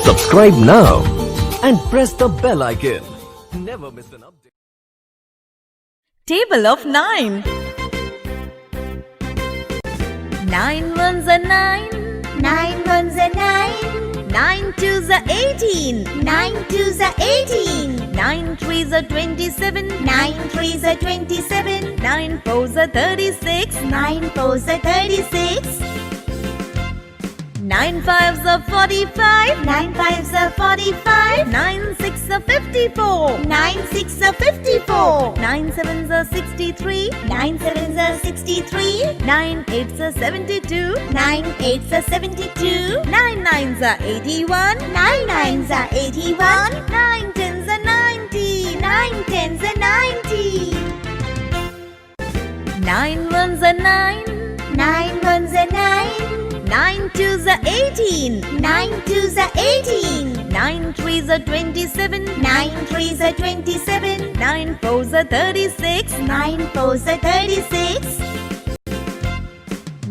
Subscribe now and press the bell icon. Never miss an update. Table of 9. 9 ones are 9. 9 ones are 9. 9 twos are 18. 9 twos are 18. 9 threes are 27. 9 threes are 27. 9 fours are 36. 9 fours are 36. 9 fives are 45. 9 fives are 45. 9 six are 54. 9 6 are 54. 9 sevens are 63. 9 sevens are 63. 9 eights are 72. 9 eights are 72. 9 nines are 81. 9 nines are 81. 9 tens are 90. 9 tens are 90. 9 ones are 9. 9 ones are 9. 9 twos are 18. 9 twos are 18. 9 threes are 27. 9 threes are 27. 9 fours are 36. 9 fours are 36.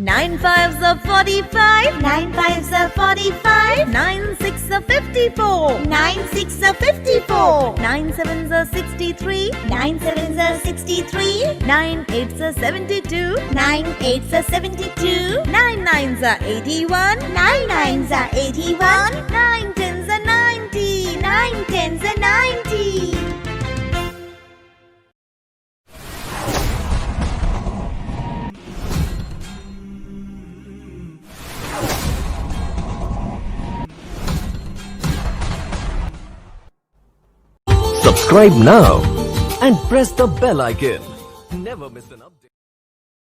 9 fives are 45. 9 fives are 45. 9 six are 54. 9 6 are 54. 9 sevens are 63. 9 sevens are 63. 9 eights are 72. 9 eights are 72. 9 nines are 81. 9 nines are 81. 9 tens are 90. 9 tens are 90. Subscribe now and press the bell icon. Never miss an update.